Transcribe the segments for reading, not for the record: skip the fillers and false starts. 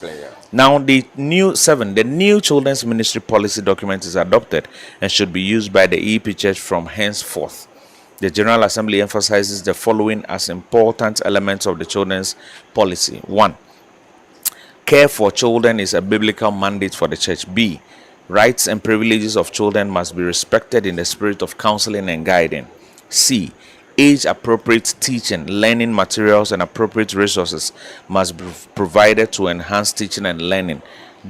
Player. Now, the new children's ministry policy document is adopted and should be used by the EP Church from henceforth. The General Assembly emphasizes the following as important elements of the children's policy. 1. Care for children is a biblical mandate for the church. B. Rights and privileges of children must be respected in the spirit of counseling and guiding. C. Age appropriate teaching, learning materials, and appropriate resources must be provided to enhance teaching and learning.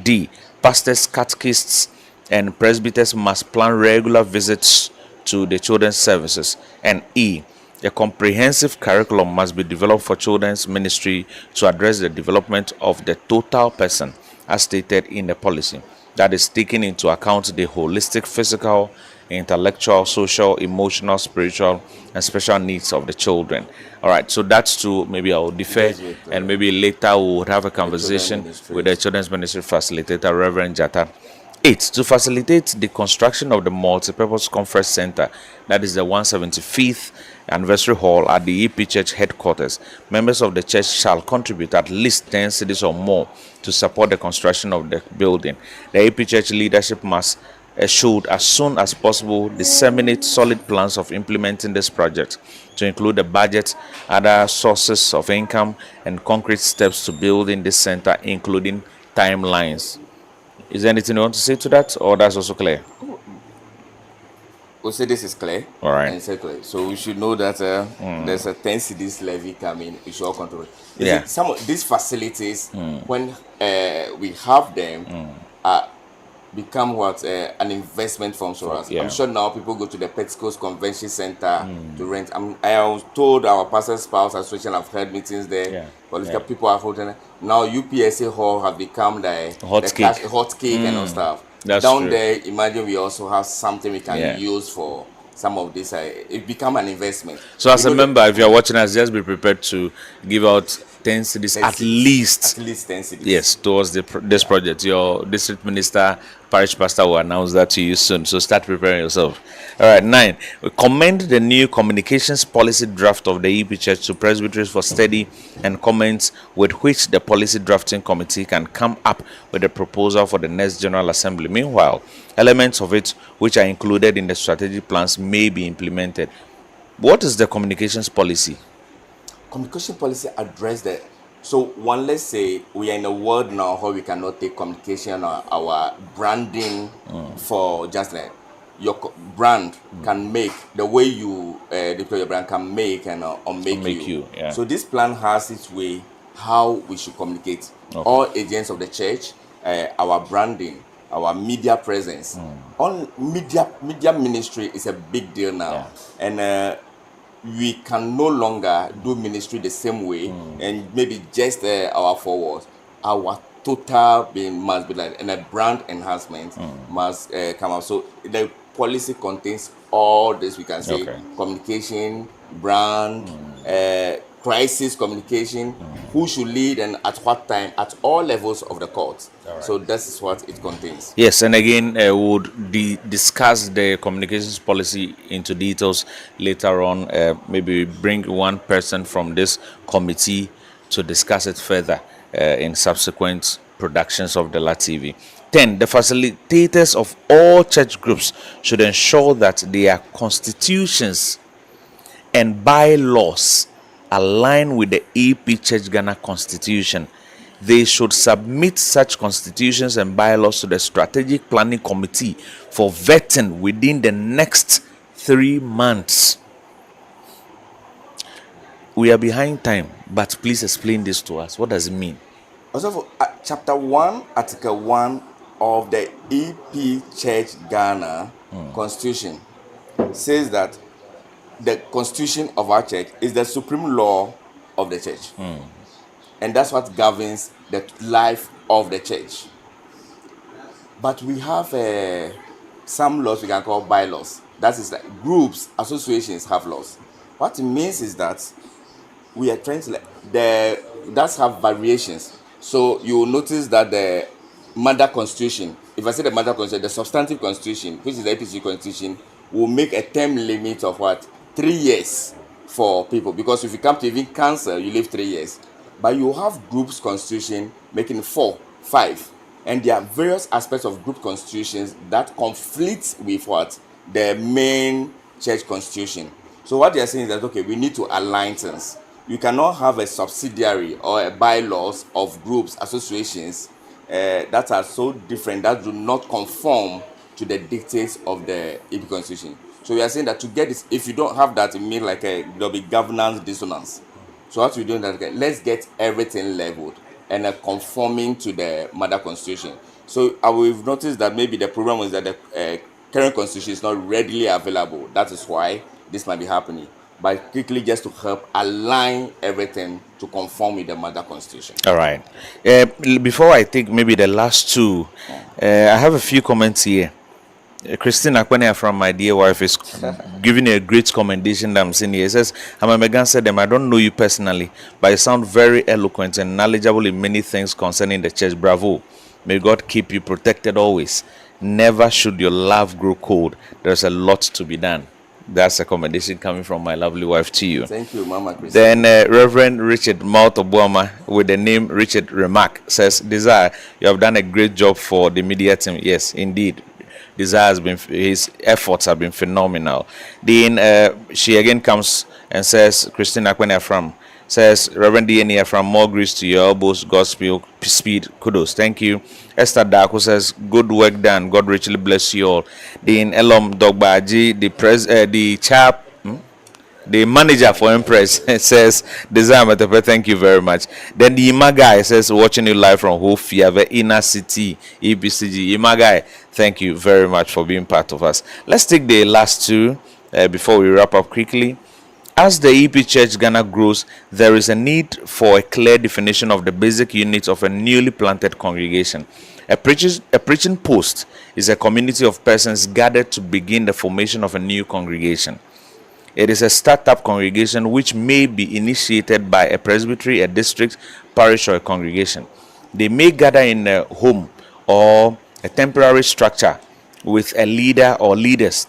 D. Pastors, catechists, and presbyters must plan regular visits to the children's services. And E. A comprehensive curriculum must be developed for children's ministry to address the development of the total person as stated in the policy. That is taking into account the holistic physical, intellectual, social, emotional, spiritual, and special needs of the children. All right, so that's to maybe I'll defer, and maybe later we'll have a conversation with the children's ministry facilitator, Reverend Jata. 8. To facilitate the construction of the multi-purpose conference center, that is the 175th anniversary hall at the EP Church headquarters, members of the church shall contribute at least 10 cedis or more to support the construction of the building. The EP Church leadership should, as soon as possible, disseminate solid plans of implementing this project to include the budget, other sources of income, and concrete steps to building this center, including timelines. Is there anything you want to say to that, or that's also clear? We'll say this is clear. All right. And it's clear. So we should know that there's a 10 cities levy coming. We should all control it. Yeah. Some of these facilities, when we have them, become what an investment from us. Yeah. I'm sure now people go to the Petco's Convention Center to rent. I was told our Pastor's Spouse Association have held meetings there. Yeah. Political people are holding. Now UPSA Hall have become the hot cake and all stuff. That's Down true. there, imagine we also have something we can use for some of this. It become an investment. So as a member, if you're watching us, just be prepared to give out 10 cities at least. At least 10 cities. Yes, towards this project. Your district minister, parish pastor will announce that to you soon. So start preparing yourself. All right, 9. We commend the new communications policy draft of the EP Church to presbyteries for study and comments with which the policy drafting committee can come up with a proposal for the next General Assembly. Meanwhile, elements of it which are included in the strategic plans may be implemented. What is the communications policy? Communication policy address that. So one, let's say we are in a world now where we cannot take communication or our branding for just like your brand can make the way you deploy your brand can make and unmake you. Yeah. So this plan has its way how we should communicate. Okay. All agents of the church, our branding, our media presence, all media ministry is a big deal now, and we can no longer do ministry the same way and maybe just our forwards. Our total being must be like, and a brand enhancement must come out. So the policy contains all this, we can say, communication, brand, crisis communication, who should lead and at what time, at all levels of the court. Right. So this is what it contains. Yes, and again, would discuss the communications policy into details later on. Maybe bring one person from this committee to discuss it further in subsequent productions of the LATV. 10. The facilitators of all church groups should ensure that their constitutions and bylaws align with the EP Church Ghana Constitution. They should submit such constitutions and bylaws to the Strategic Planning Committee for vetting within the next 3 months. We are behind time, but please explain this to us. What does it mean? Also, for, Chapter 1, Article 1 of the EP Church Ghana Constitution says that the constitution of our church is the supreme law of the church. And that's what governs the life of the church. But we have some laws we can call bylaws. That is like groups, associations have laws. What it means is that we are trying to that's have variations. So you will notice that the mother constitution, if I say the mother constitution, the substantive constitution, which is the APC constitution, will make a term limit of what? 3 years for people. Because if you come to even cancel, you live 3 years. But you have groups constitution making 4, 5, and there are various aspects of group constitutions that conflict with what the main church constitution. So what they are saying is that okay, we need to align things. You cannot have a subsidiary or a bylaws of groups, associations that are so different that do not conform to the dictates of the EP constitution. So we are saying that to get this, if you don't have that, it means like there'll be governance dissonance. So what we do is that okay, let's get everything leveled and conforming to the mother constitution. So we've noticed that maybe the problem is that the current constitution is not readily available. That is why this might be happening. But quickly, just to help align everything to conform with the mother constitution. All right. Before I take maybe the last two, I have a few comments here. Christine Akwenia from my dear wife is giving you a great commendation that I'm seeing here. It says, I'm a Megan said them, I don't know you personally, but you sound very eloquent and knowledgeable in many things concerning the church. Bravo. May God keep you protected always. Never should your love grow cold. There's a lot to be done. That's a commendation coming from my lovely wife to you. Thank you, Mama Christine. Then Reverend Richard Maltobuama with the name Richard Remark says, Desire, you have done a great job for the media team. Yes, indeed. Desire has been, his efforts have been phenomenal. Then she again comes and says, Christine Akwenia from, says, Reverend DNA from more grace to your elbows, Godspeed, speed, kudos. Thank you. Esther Daku says, good work done. God richly bless you all. Then Elom Dogbaji, the manager for Empress says, Desire Matape, thank you very much. Then the Ima guy says, watching you live from Hofia, Inner City, EBCG. Ima guy, thank you very much for being part of us. Let's take the last two before we wrap up quickly. As the EP Church Ghana grows, there is a need for a clear definition of the basic units of a newly planted congregation. A preaching post is a community of persons gathered to begin the formation of a new congregation. It is a startup congregation which may be initiated by a presbytery, a district, parish, or a congregation. They may gather in a home or a temporary structure with a leader or leaders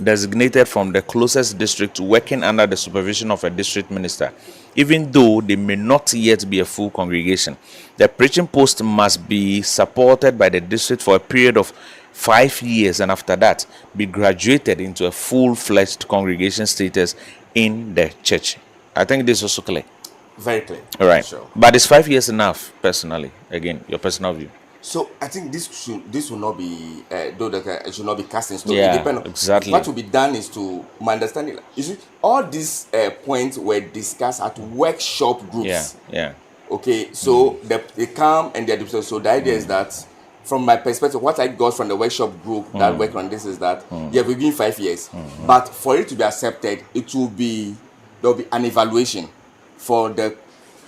designated from the closest district working under the supervision of a district minister, even though they may not yet be a full congregation. The preaching post must be supported by the district for a period of 5 years, and after that be graduated into a full-fledged congregation status in the church. I think this is also clear. Very clear. All right. Sure. But is 5 years enough, personally? Again, your personal view. So I think this will not be though it should not be cast in stone. Yeah, It depends. exactly. What will be done is to my understanding. You see, all these points were discussed at workshop groups. Yeah. Okay, so they come and they're discussed. So the idea is that, from my perspective, what I got from the workshop group that work on this is that yeah, we've been 5 years, but for it to be accepted, there'll be an evaluation for the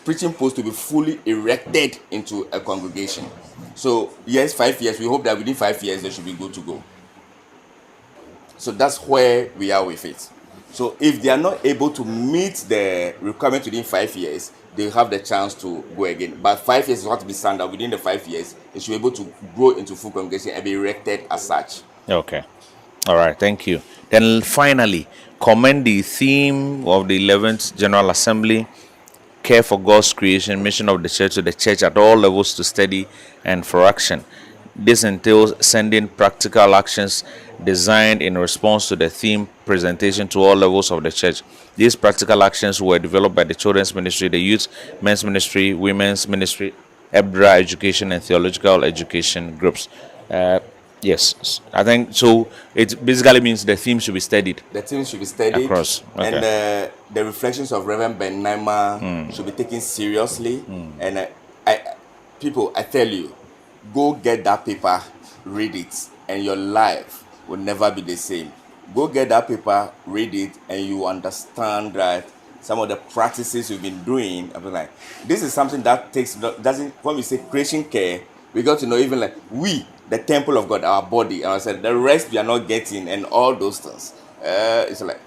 preaching post to be fully erected into a congregation. So yes, 5 years. We hope that within 5 years they should be good to go. So that's where we are with it. So if they are not able to meet the requirement within 5 years, they have the chance to go again. But 5 years is what to be standard. Within the 5 years, they should be able to grow into full congregation and be erected as such. Okay. All right. Thank you. Then finally, commend the theme of the 11th General Assembly, care for God's creation, mission of the church to the church at all levels to study and for action. This entails sending practical actions designed in response to the theme presentation to all levels of the church. These practical actions were developed by the children's ministry, the youth, men's ministry, women's ministry, EBDRA education, and theological education groups. Yes, I think so. It basically means the theme should be studied. The theme should be studied across, okay. And the reflections of Reverend Ben Naima should be taken seriously. And I tell you, go get that paper, read it, and your life will never be the same. Go get that paper, read it, and you understand that some of the practices you've been doing. I'm like, this is something that doesn't. When we say creation care, we got to know even like the temple of God, our body, and I said the rest we are not getting, and all those things. It's like,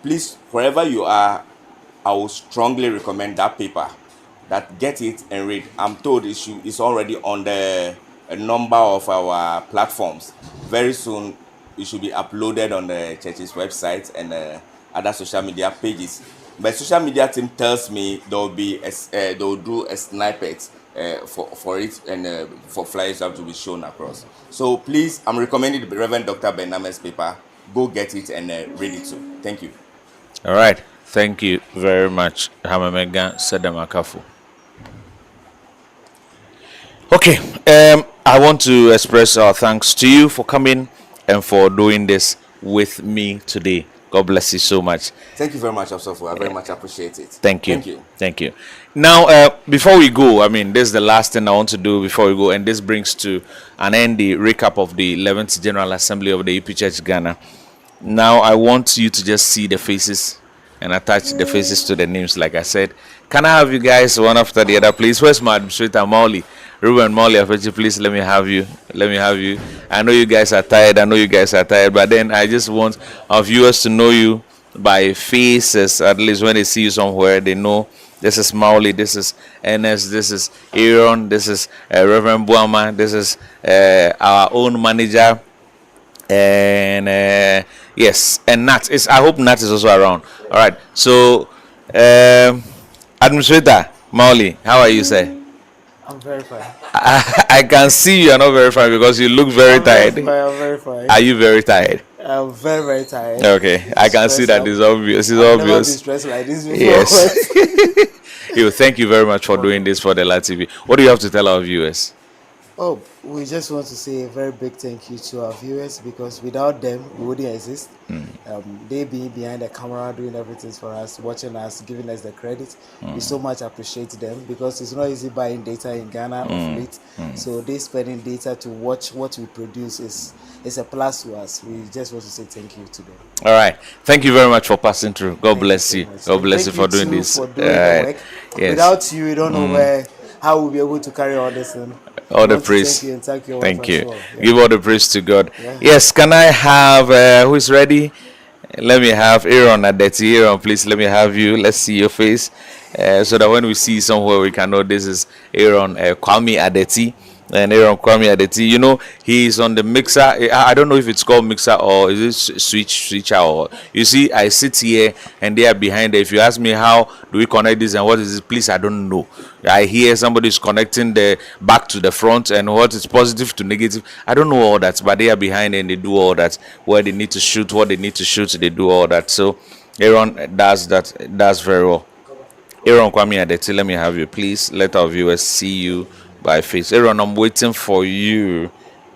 please, wherever you are, I would strongly recommend that paper. That get it and read. I'm told it's already on a number of our platforms. Very soon, it should be uploaded on the church's website and other social media pages. My social media team tells me there will be they will do a snippet for it and for flyers have to be shown across. So please, I'm recommending the Reverend Dr. Bename's paper. Go get it and read it too. Thank you. All right. Thank you very much, Hamamega Sedamakafu. Okay. I want to express our thanks to you for coming and for doing this with me today. God bless you so much. Thank you very much, Osofo. I very much appreciate it. Thank you. Thank you. Thank you. Now, before we go, I mean, this is the last thing I want to do before we go, and this brings to an end the recap of the 11th General Assembly of the EP Church Ghana. Now, I want you to just see the faces and attach the faces to the names, like I said. Can I have you guys one after the other, please? Where's my administrator, Molly? Ruben Molly, please let me have you. Let me have you. I know you guys are tired. But then I just want our viewers to know you by faces. At least when they see you somewhere, they know this is Molly, this is Ernest, this is Aaron, this is Reverend Buama, this is our own manager. And yes, and Nat is. I hope Nat is also around. All right. So, Administrator Molly, how are you, sir? I'm very fine. I can see you are not very fine because you look very tired. I'm very fine. Are you very tired? I'm very, very tired. Okay, I can see that it's obvious. It's I've obvious. never been stressed like this before. Yes. You. Thank you very much for doing this for the La TV. What do you have to tell our viewers? Oh, we just want to say a very big thank you to our viewers because without them, we wouldn't exist. They being behind the camera, doing everything for us, watching us, giving us the credit. We so much appreciate them because it's not easy buying data in Ghana of late. So they spending data to watch what we produce is a plus to us. We just want to say thank you to them. All right. Thank you very much for passing through. God bless you. God bless you for doing this. For doing the work. Yes. Without you, we don't know how we'll be able to carry all this in. All the praise. Thank you. Thank you. Well. Yeah. Give all the praise to God. Yeah. Yes, can I have who is ready? Let me have Aaron Adeti. Aaron, please let me have you. Let's see your face. So that when we see somewhere we can know this is Aaron Kwame Adeti. And Aaron Kwame Adeti, you know, he's on the mixer. I don't know if it's called mixer or is it switcher or you see, I sit here and they are behind there. If you ask me how do we connect this and what is this, please, I don't know. I hear somebody is connecting the back to the front and what is positive to negative. I don't know all that, but they are behind and they do all that. Where they need to shoot, what they need to shoot, they do all that. So Aaron does that, does very well. Aaron Kwame Adeti, let me have you, please. Let our viewers see you by face. Aaron, I'm waiting for you.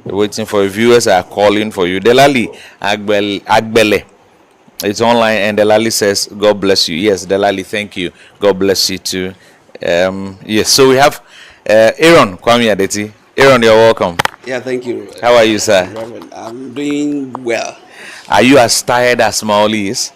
Waiting for you. Viewers are calling for you. Delali Agbele. It's online and Delali says, God bless you. Yes, Delali, thank you. God bless you too. Yes, so we have Aaron Kwame Adeti. Aaron, you're welcome. Yeah, thank you. How are you, sir? I'm doing well. Are you as tired as Maoli is?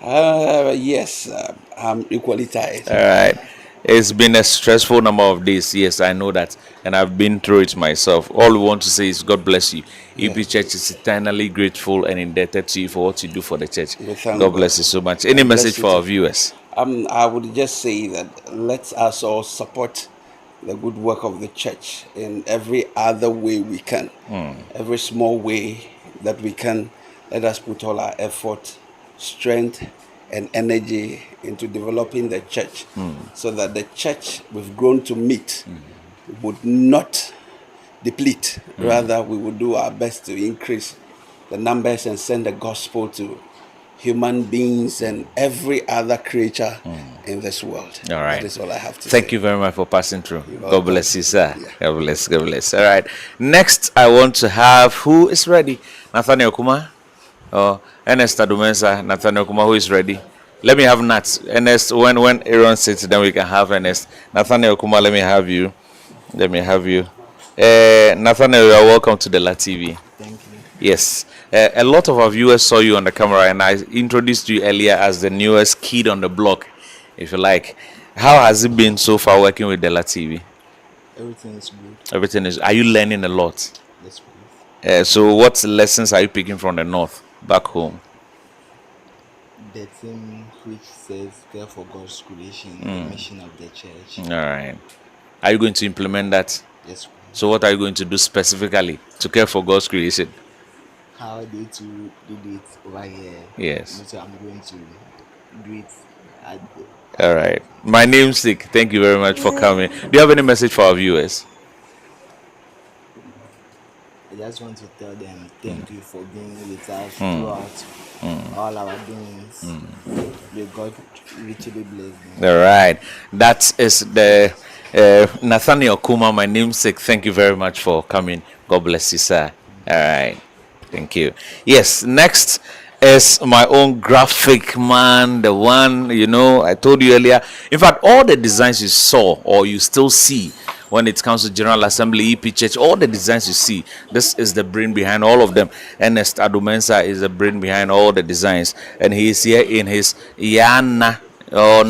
Yes, I'm equally tired. All right. It's been a stressful number of days. Yes, I know that. And I've been through it myself. All we want to say is God bless you. EP Church is eternally grateful and indebted to you for what you do for the church. God bless you so much. Any message for our viewers? I would just say that let us all support the good work of the church in every other way we can. Every small way that we can. Let us put all our effort, strength, and energy into developing the church so that the church we've grown to meet would not deplete. Rather, we would do our best to increase the numbers and send the gospel to human beings and every other creature in this world. All right. That is all I have to say. Thank you very much for passing through. God bless you, sir. Yeah. God bless. God bless. All right. Next, I want to have who is ready? Nathaniel Kuma? Oh, Ernest Adumensa, Nathaniel Kuma, who is ready? Let me have Nat. Ernest, when Aaron sits, then we can have Ernest. Nathaniel Kuma, let me have you. Let me have you. Nathaniel, you are welcome to the La TV. Thank you. Yes. A lot of our viewers saw you on the camera, and I introduced you earlier as the newest kid on the block, if you like. How has it been so far working with the La TV? Everything is good. Everything is. Are you learning a lot? Yes, please. So, what lessons are you picking from the north back home? The thing which says care for God's creation, the mission of the church. All right. Are you going to implement that? Yes. So what are you going to do specifically to care for God's creation? How they to do it over here. Yes. So I'm going to do it I, All right. My namesake, thank you very much for coming. Do you have any message for our viewers? I just want to tell them thank you for being with us throughout all our doings. May God richly bless them. All right. That is the Nathaniel Kuma, my namesake. Thank you very much for coming. God bless you, sir. All right. Thank you. Yes, next is my own graphic man, the one, I told you earlier. In fact, all the designs you saw or you still see when it comes to General Assembly, EP Church, all the designs you see, this is the brain behind all of them. Ernest Adumensa is the brain behind all the designs. And he is here in his Yana or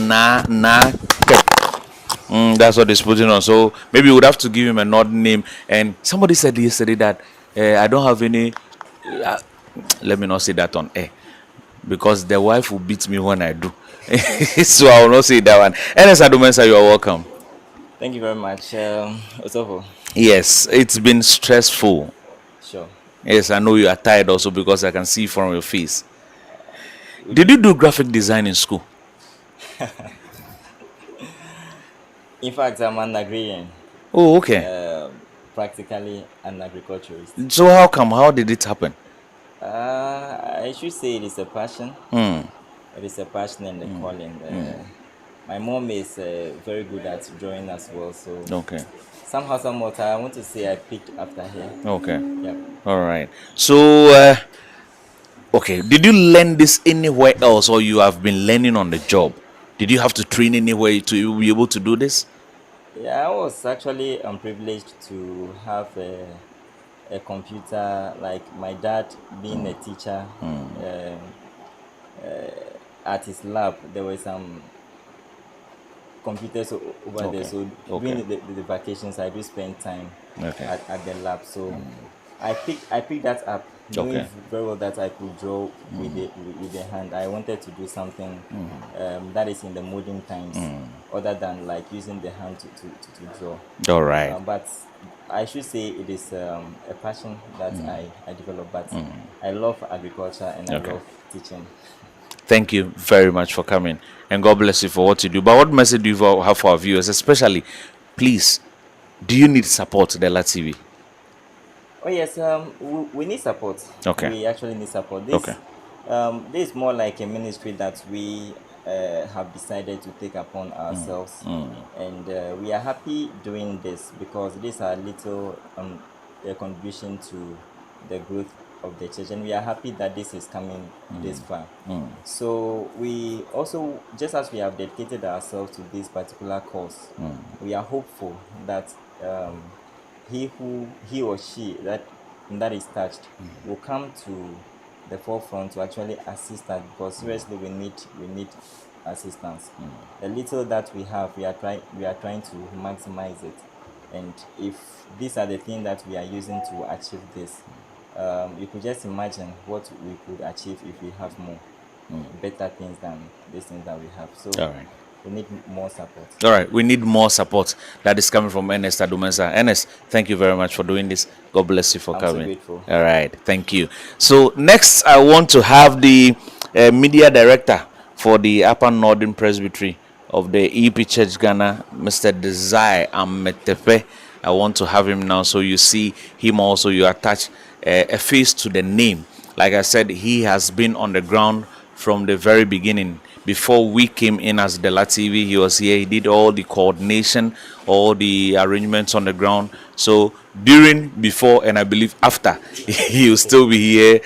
that's what he's putting on. So maybe we would have to give him a odd name. And somebody said yesterday that I don't have any. Let me not say that on air because the wife will beat me when I do. So I will not say that one. Ernest Adumensa, you are welcome. Thank you very much, Osofo. Yes, it's been stressful. Sure. Yes, I know you are tired also because I can see from your face. Did you do graphic design in school? In fact, I'm an agrarian, Oh, okay. practically an agriculturist. So how come? How did it happen? I should say it is a passion. It is a passion and a calling. My mom is very good at drawing as well, so Okay. somehow, somewhat, I want to say I picked after her. Okay. Yep. All right. So, okay. Did you learn this anywhere else, or you have been learning on the job? Did you have to train anywhere to be able to do this? Yeah, I was actually privileged to have a computer, like my dad being a teacher. At his lab, there were some computers over there. Okay. So Okay. during the vacations, I do spend time Okay. at the lab. So I picked that up, knowing Okay. very well that I could draw with the hand. I wanted to do something that is in the modern times, other than like using the hand to draw. All right. But I should say it is a passion that I developed. But I love agriculture and Okay. I love teaching. Thank you very much for coming, and God bless you for what you do. But what message do you have for our viewers, especially, please? Do you need support, Dela TV? Oh yes, we need support. Okay. We actually need support. This, Okay. this is more like a ministry that we have decided to take upon ourselves, and we are happy doing this because these are little a contribution to the growth of the church, and we are happy that this is coming this far. So we also, just as we have dedicated ourselves to this particular cause, we are hopeful that he or she that is touched will come to the forefront to actually assist us, because seriously we need assistance. The little that we have, we are trying to maximize it, and if these are the things that we are using to achieve this, you could just imagine what we could achieve if we have more better things than these things that we have. So All right. we need more support. All right, we need more support. That is coming from Ernest Adumensa. Ernest, thank you very much for doing this. God bless you for I'm so coming. grateful. All right, thank you. So next, I want to have the media director for the Upper Northern Presbytery of the EP Church Ghana, Mr. Desire Ametepe. I want to have him now, so you see him also. You attach a face to the name. Like I said, he has been on the ground from the very beginning. Before we came in as Dela TV, he was here. He did all the coordination, all the arrangements on the ground. So during, before, and I believe after, he will still be here,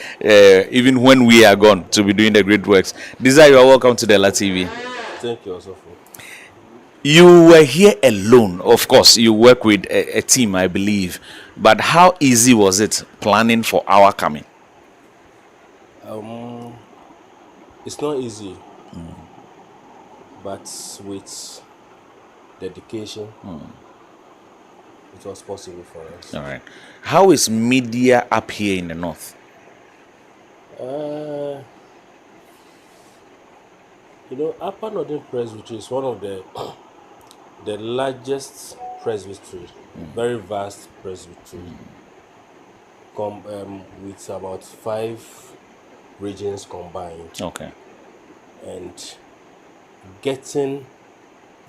even when we are gone, to be doing the great works. Desire, you are welcome to Dela TV. Thank you, Osofo. You were here alone. Of course, you work with a team, I believe. But how easy was it planning for our coming? It's not easy, but with dedication, it was possible for us. All right. How is media up here in the north? Upper Northern Presbytery is one of the the largest presbytery, very vast presbytery, with about 5 regions combined. Okay. And getting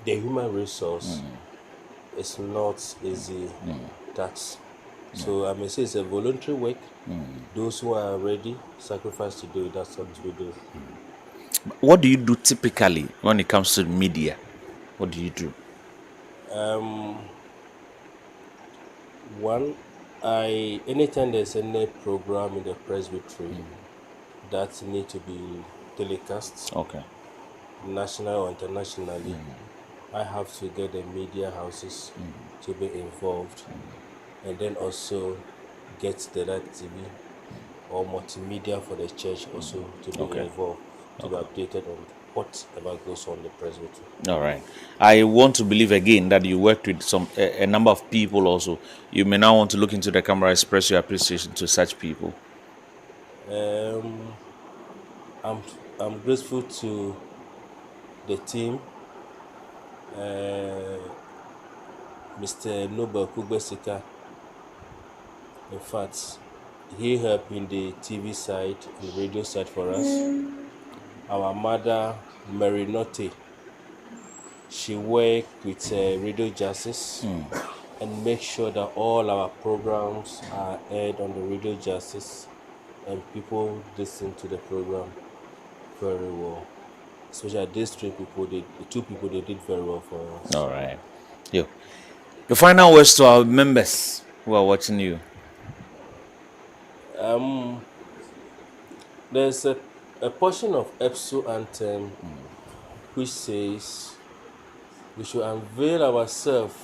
the human resource is not easy task. So I may say it's a voluntary work. Those who are ready sacrifice to do it, that's what we do. What do you do typically when it comes to media? What do you do? One, anytime there's any program in the presbytery that need to be telecast, Okay. national or internationally, I have to get the media houses to be involved, and then also get the right TV or multimedia for the church also to be Okay. involved, to be updated on whatever goes on in the presbytery. All right. I want to believe again that you worked with a number of people also. You may now want to look into the camera, express your appreciation to such people. I'm grateful to the team, Mr. Noble Kugbesika. In fact, he helped in the TV side, the radio side for us. Our mother, Mary Notte, she worked with Radio Justice and make sure that all our programs are aired on the Radio Justice and people listen to the program very well. Especially these two people, they did very well for us. All right. Yo. The final words to our members who are watching you. There's a portion of EPSO anthem which says we should unveil ourselves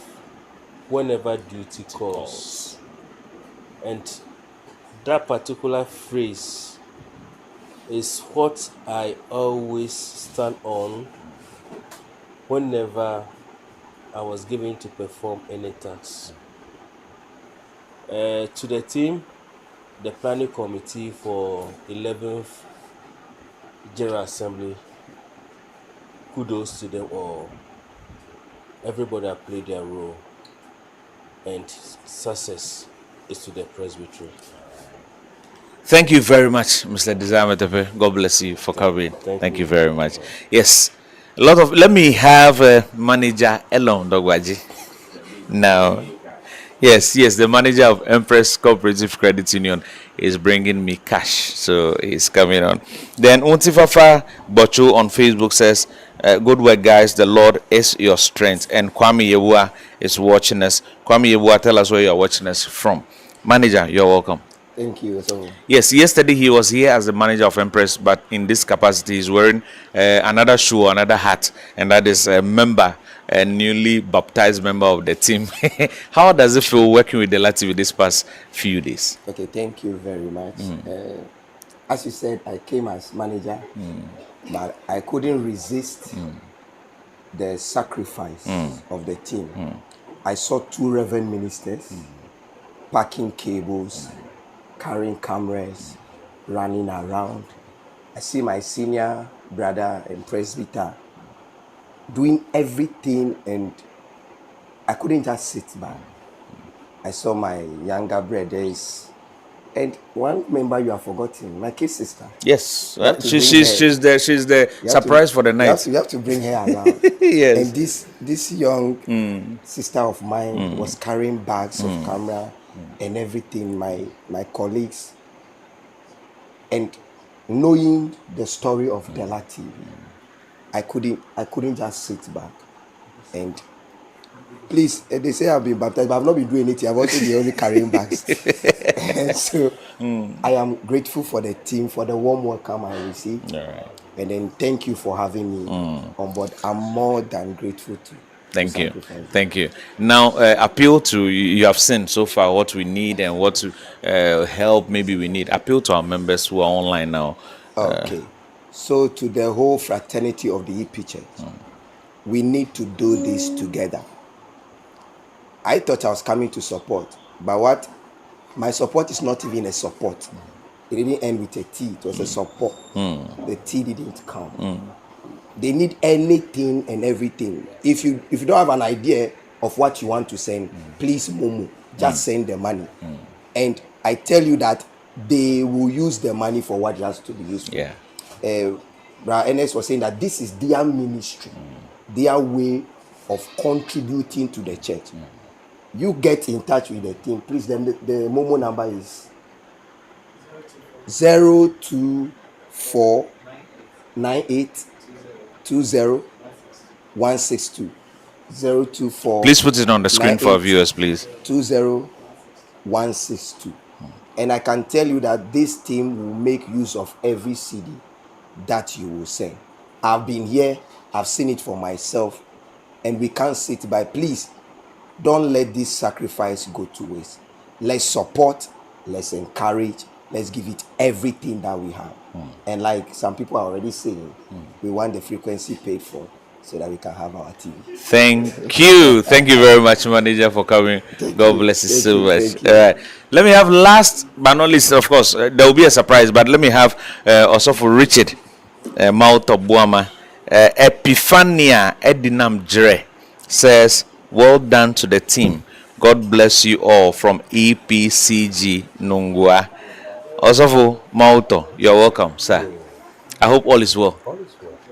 whenever duty calls. And that particular phrase is what I always stand on whenever I was given to perform any task. To the team, the planning committee for 11th General Assembly, kudos to them all. Everybody has played their role, and success is to the presbytery. Thank you very much, Mr. Desire Metepe. God bless you for coming. Thank you very much. Yes, let me have manager Elon Dogwaji now. Yes, the manager of Empress Cooperative Credit Union is bringing me cash, so he's coming on. Then Untifafa Bocho on Facebook says, good work, guys. The Lord is your strength. And Kwame Yebua is watching us. Kwame Yebua, tell us where you're watching us from. Manager, you're welcome. Thank you. So yes, yesterday he was here as the manager of Empress, but in this capacity he's wearing another shoe, another hat, and that is a member, a newly baptized member of the team. How does it feel working with the Delati this past few days? okay, thank you very much. As you said, I came as manager, but I couldn't resist the sacrifice of the team. I saw two reverend ministers packing cables, carrying cameras, running around. I see my senior brother and presbyter doing everything, and I couldn't just sit back. I saw my younger brothers, and one member you have forgotten, my kid sister. Yes, You have to she's bring her. the You have surprise to- for the night. You have to bring her around. Yes. And this young sister of mine was carrying bags of camera and everything. My colleagues, and knowing the story of Dela TV, I couldn't just sit back. And please, they say I've been baptized, but I've not been doing anything. I've also been only carrying bags. And so I am grateful for the team, for the warm welcome I received. All right. And then thank you for having me on board. I'm more than grateful to. Thank you. sacrifice. Thank you. Now, appeal to you have seen so far what we need and what to help maybe we need. Appeal to our members who are online now. Okay. So to the whole fraternity of the EP Church, we need to do this together. I thought I was coming to support, but my support is not even a support. It didn't end with a T. It was a support. The T didn't come. They need anything and everything. If you don't have an idea of what you want to send, please, Momo, just send the money. And I tell you that they will use the money for what it has to be used for. Yeah. Brother Ernest was saying that this is their ministry, their way of contributing to the church. You get in touch with the team, please. Then the Momo number is 02498202162. 024. Please put it on the screen for our viewers, please. 20162. And I can tell you that this team will make use of every CD that you will send. I've been here, I've seen it for myself, and we can't sit by. Please don't let this sacrifice go to waste. Let's support, let's encourage, let's give it everything that we have. And like some people are already saying, we want the frequency paid for so that we can have our TV. Thank you. Thank you very much, manager, for coming. God bless you so much. All right. Let me have last but not least, of course, there will be a surprise, but let me have also for Richard Mauto Buama. Epiphania Edinam Jere says, well done to the team. God bless you all from EPCG Nungua. Also for Mauto, you're welcome, sir. I hope all is well.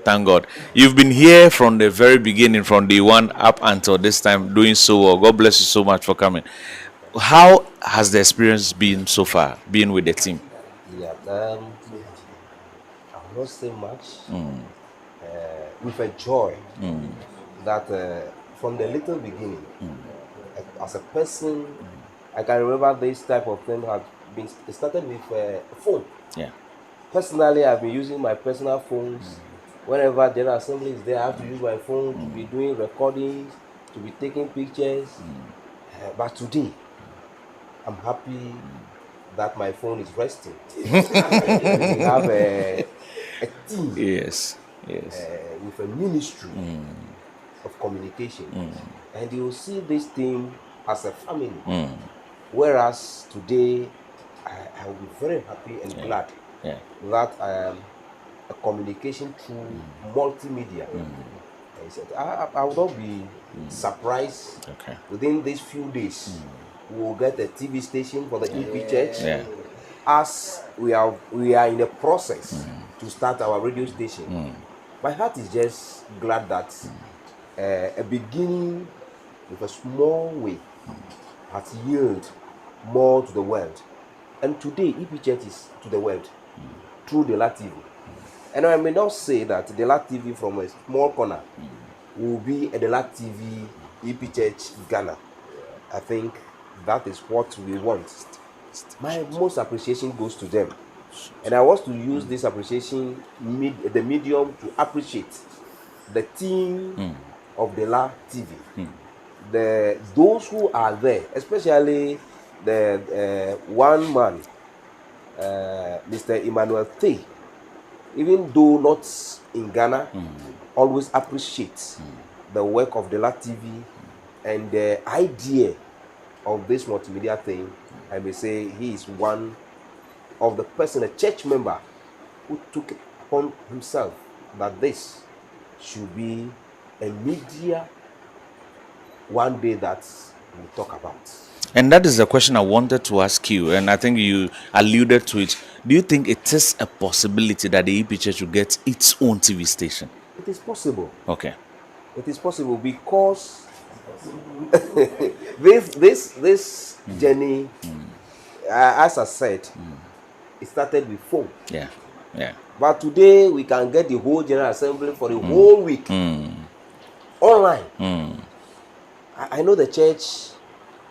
Thank God. You've been here from the very beginning, from day one up until this time, doing so well. God bless you so much for coming. How has the experience been so far, being with the team? Yeah, I will not say much. With a joy that from the little beginning, as a person, I can remember this type of thing had been started with a phone. Yeah. Personally, I've been using my personal phones. Whenever General Assembly is there, I have to use my phone to be doing recordings, to be taking pictures. But today, I'm happy that my phone is resting. We have a team. Yes. With a ministry of communication. And you will see this team as a family. Whereas today, I will be very happy and glad that I am a communication through multimedia. I will not be surprised within these few days. We will get a TV station for the EP Church. As we are in the process to start our radio station. My heart is just glad that a beginning with a small way has yielded more to the world. And today, EP Church is to the world through the TV. And I may not say that the TV from a small corner will be a TV EP Church Ghana. I think that is what we want. My most appreciation goes to them. And I want to use this appreciation, the medium, to appreciate the team of the TV. Those who are there, especially the one man, Mr. Emmanuel Tay, even though not in Ghana, always appreciates the work of the TV and the idea of this multimedia thing. I may say he is one of the person, a church member, who took it upon himself that this should be a media one day that we'll talk about. And that is the question I wanted to ask you, and I think you alluded to it. Do you think it is a possibility that the EP Church will get its own TV station? It is possible. Okay. It is possible because this journey, as I said, it started with phone. Yeah. But today we can get the whole General Assembly for the whole week online. I know the church,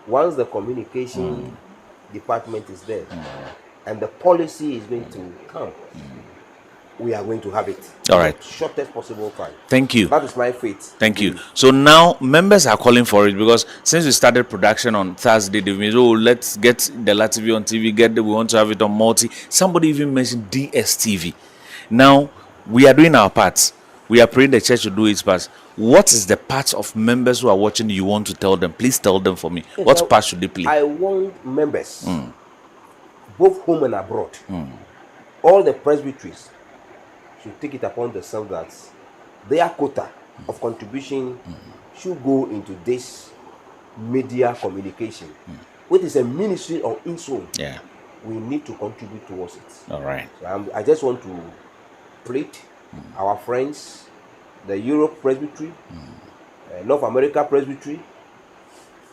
once the communication department is there and the policy is going to come, we are going to have it. All right. Shortest possible time. Thank you. That is my faith. Thank you. So now members are calling for it because since we started production on Thursday, they've been, let's get the TV on TV, we want to have it on multi. Somebody even mentioned DSTV. Now, we are doing our parts. We are praying the church to do its part. What is the part of members who are watching you want to tell them? Please tell them for me. Yes, what part should they play? I want members, both home and abroad, all the presbyteries should take it upon themselves that their quota of contribution should go into this media communication, which is a ministry on its own. Yeah. We need to contribute towards it. All right. So I just want to plead our friends, the Europe Presbytery, North America Presbytery,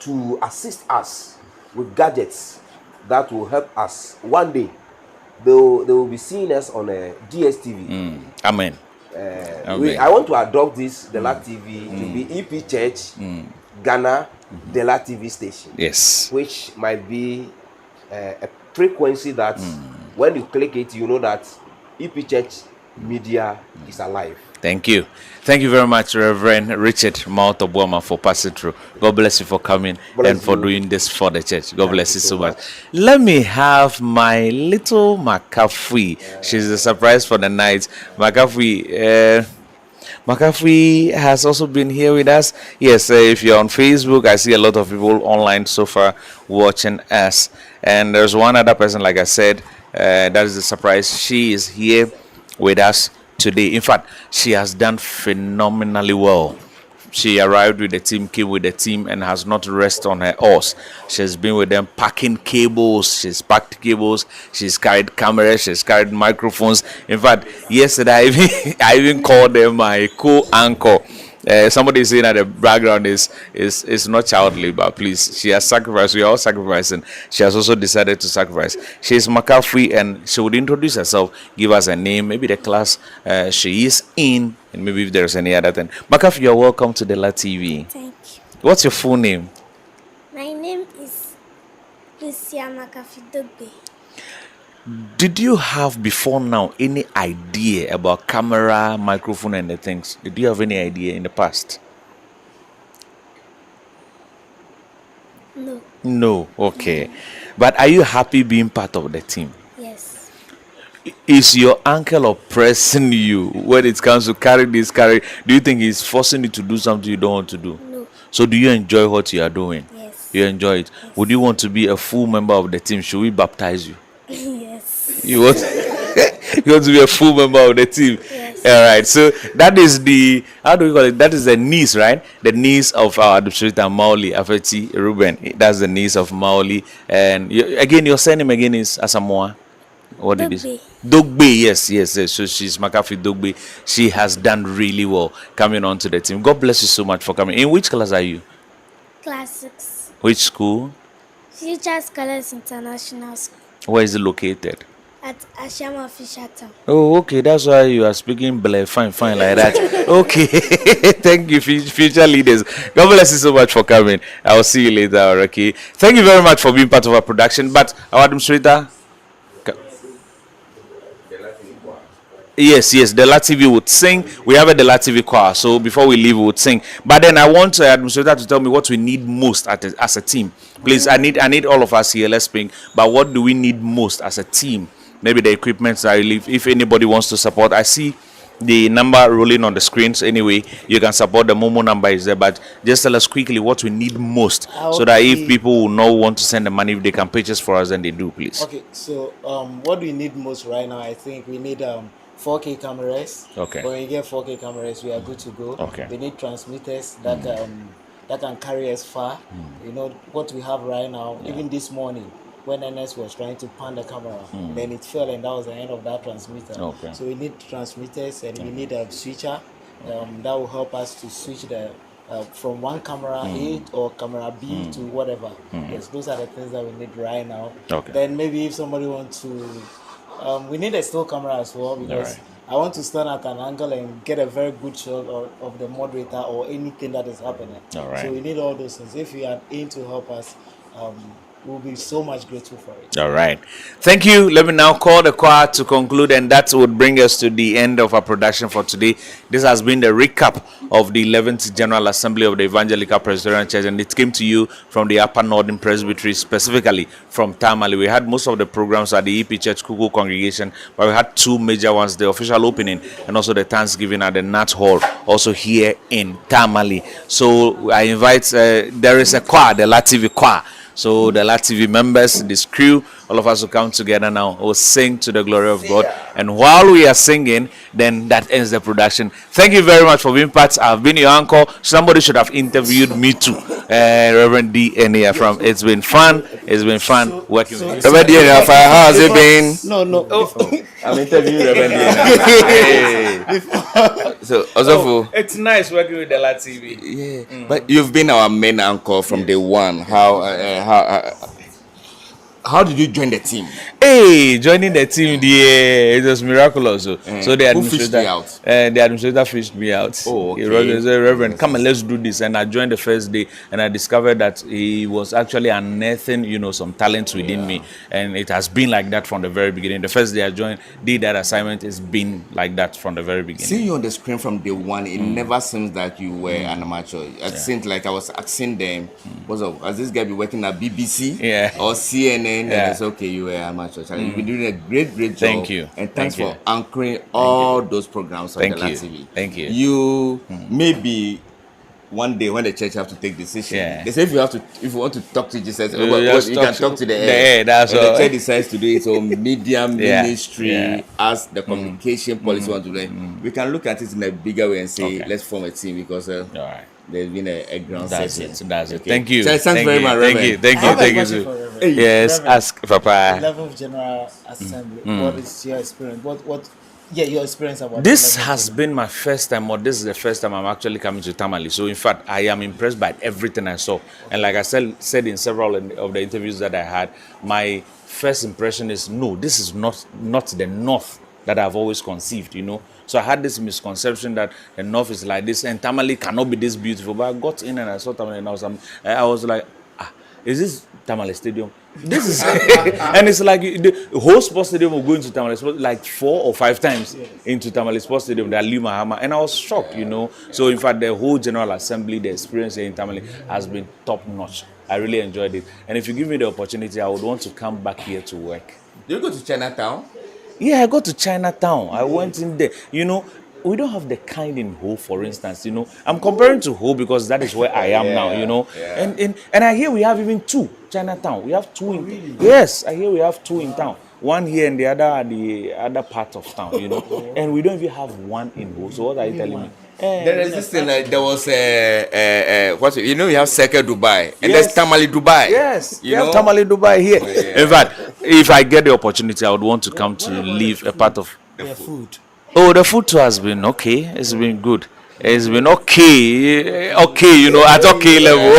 to assist us with gadgets that will help us. One day, they will be seeing us on a DSTV. Amen. Amen. I want to adopt this Dela TV to be EP Church Ghana Dela TV station. Yes. Which might be a frequency that when you click it, you know that EP Church Media is alive. Thank you. Thank you very much, Reverend Richard Mauto Boma, for passing through. God bless you for coming and for doing this for the church. God bless you so much. Let me have my little McAfee. She's a surprise for the night. McAfee has also been here with us. Yes, if you're on Facebook, I see a lot of people online so far watching us. And there's one other person, like I said, that is a surprise. She is here with us today. In fact, she has done phenomenally well. She arrived with the team, came with the team, and has not rested on her horse. She's been with them packing cables. She's packed cables. She's carried cameras. She's carried microphones. In fact, yesterday I even called them my co-anchor. Somebody saying that the background is not childly, but please, she has sacrificed. We are all sacrificing. She has also decided to sacrifice. She is McAfee, and she would introduce herself, give us a name, maybe the class she is in, and maybe if there's any other thing. McAfee, you're welcome to Dela TV. Thank you. What's your full name? My name is Lucia McAfee Dogbe. Did you have before now any idea about camera, microphone, and the things? Did you have any idea in the past? No. No. Okay. But are you happy being part of the team? Yes. Is your uncle oppressing you when it comes to carry? Do you think he's forcing you to do something you don't want to do? No. So do you enjoy what you are doing? Yes. You enjoy it? Yes. Would you want to be a full member of the team? Should we baptize you? Yes. You want, you want to be a full member of the team? Yes. All right. So that is the, how do we call it? That is the niece, right? The niece of our administrator, Maoli Afeti Ruben. That's the niece of Maoli. And again, your surname again is Asamoah. What did you say? Dogbe. Yes. So she's McAfee Dogbe. She has done really well coming on to the team. God bless you so much for coming. In which class are you? Class 6. Which school? Future Scholars International School. Where is it located? At Ashama Fisher Town. Oh, okay. That's why you are speaking fine like that. Okay. Thank you, future leaders. God bless you so much for coming. I will see you later, okay? Thank you very much for being part of our production. But our administrator... Yes, Dela TV would sing. We have a Dela TV choir, so before we leave, we would sing. But then I want the administrator to tell me what we need most as a team. Please, I need all of us here. Let's speak. But what do we need most as a team? Maybe the equipment I leave. If anybody wants to support, I see the number rolling on the screens. Anyway, you can support. The Momo number is there. But just tell us quickly what we need most, so that if people will not want to send the money, if they can purchase for us, then they do, please. Okay, so what do we need most right now? I think we need 4K cameras. Okay. When we get 4K cameras, we are good to go. Okay. We need transmitters that can carry us far. You know what we have right now. Yeah. Even this morning, when NS was trying to pan the camera, then it fell, and that was the end of that transmitter. Okay. So we need transmitters, and we need a switcher that will help us to switch the from one camera A or camera B to whatever. Yes, those are the things that we need right now. Okay. Then maybe if somebody wants to. We need a still camera as well, because I want to stand at an angle and get a very good shot of the moderator or anything that is happening. All right. So we need all those things. If you are in to help us, we'll be so much grateful for it. All right. Thank you. Let me now call the choir to conclude, and that would bring us to the end of our production for today. This has been the recap of the 11th General Assembly of the Evangelical Presbyterian Church, and it came to you from the Upper Northern Presbytery, specifically from Tamale. We had most of the programs at the EP Church Kuku congregation, but we had two major ones, the official opening and also the Thanksgiving at the Nat Hall, also here in Tamale. So I invite, there is a choir, the Lativi choir. So the LATV members, this crew, all of us will come together now, will sing to the glory of God. And while we are singing, then that ends the production. Thank you very much for being part. I've been your uncle. Somebody should have interviewed me too. Reverend D. Enia from It's Been Fun. It's been fun working with you. Reverend D. Enia, how has it been? No. I'm interviewing Reverend Hey. So, Osofo. It's nice working with Dela TV. Yeah, but you've been our main anchor from day one. How did you join the team? Hey, joining the team, it was miraculous. So the Who fished administrator, you out? The administrator fished me out. Oh, okay. He said, Reverend, come and let's do this. And I joined the first day, and I discovered that he was actually unearthing, some talents within me, and it has been like that from the very beginning. The first day I joined, did that assignment, it's been like that from the very beginning. Seeing you on the screen from day one, it never seems that you were an amateur. It seemed like I was asking them, has this guy been working at BBC or CNN? And it's okay, you were amateur. You've been doing a great job. Thank you. And thanks for anchoring all those programs on Dela TV. Thank you. You maybe one day when the church have to take decision, they say if you want to talk to Jesus, you can talk to the air. That's and all. the church decides to do its own media ministry as the communication policy want to do. We can look at it in a bigger way and say, let's form a team because there's been a ground setting. That's it. Thank you. So thanks very much, Reverend. Thank you. Yes, Reverend, ask Papa. Level of General Assembly. What is your experience? Your experience about This has been my first time, or this is the first time I'm actually coming to Tamale. So in fact, I am impressed by everything I saw. And like I said in several of the interviews that I had, my first impression is, no, this is not the North that I've always conceived, So I had this misconception that the North is like this and Tamale cannot be this beautiful. But I got in and I saw Tamale and I was like, is this Tamale Stadium? This is, and it's like the whole sports stadium will go into Tamale Sports like 4 or 5 times into Tamale Sports Stadium, the Ali Mahama, and I was shocked, So in fact, the whole General Assembly, the experience here in Tamale has been top notch. I really enjoyed it, and if you give me the opportunity, I would want to come back here to work. Do you go to Chinatown? Yeah, I go to Chinatown. I went in there. We don't have the kind in Ho, for instance. I'm comparing to Ho because that is where I am now. And I hear we have even 2 Chinatown. We have 2 in. Really? Yes, I hear we have 2 in town. One here and the other at the other part of town. And we don't even have one in Ho. So what are you telling me? There is this thing. There was you have Circle Dubai and there's Tamale Dubai. Yes, you have Tamale Dubai here. In fact, if I get the opportunity, I would want to come to live a part of the food. Oh, the food too has been okay. It's been good. It's been okay, at okay level.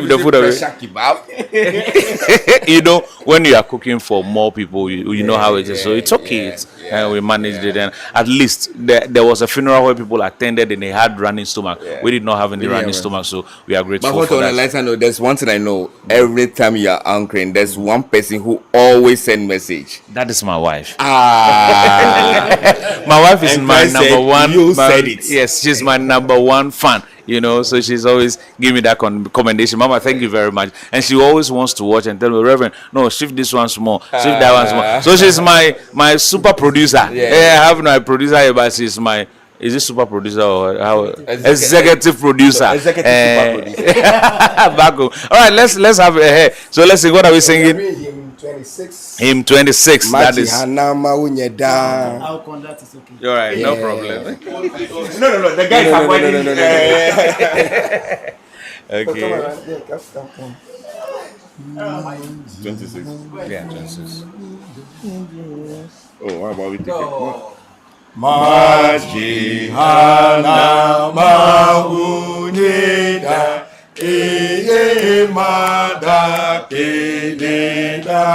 The food when you are cooking for more people, you know how it is. So it's okay. And we managed it. And at least there was a funeral where people attended and they had running stomach. We did not have any running stomach, so we are grateful but for that. On a lighter note, there's one thing I know. Every time you are anchoring, there's one person who always send message. That is my wife. My wife is my number one. You said it. Yes, she's my number one fan. So she's always giving me that commendation. Mama, thank you very much. And she always wants to watch and tell me, Reverend, no, shift this one small, shift that one small. So she's my super producer. I have no producer here, but she's my. Is it super producer or how? Executive producer. Executive super producer. Back home. All right, let's have a hair. So let's see, what are we singing? Hymn 26. Hymn 26. That is. I'll conduct is okay. All right, no problem. No. The guy is avoiding. Okay. 26. Yeah, 26. Oh, what about we take it? Majihana mahunida mada kededa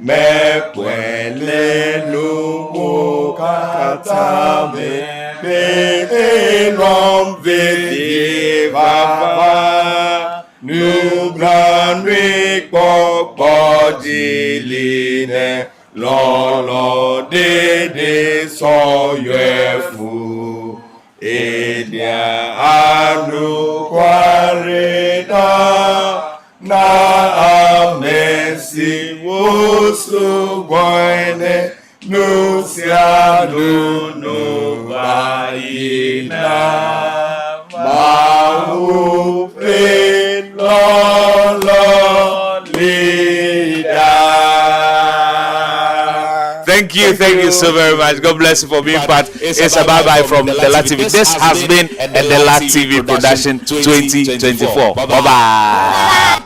mekwele lumo katame belom vedi baba nubran wikpok bodiline Lolo dede soyefu edia anu kwareda na amesi wosu boine nusianu nubaina mahu pe lolo lida. Thank you so very much. God bless you for being part. It's a bye-bye from Dela TV. This has been a Dela TV production 2024. Bye-bye.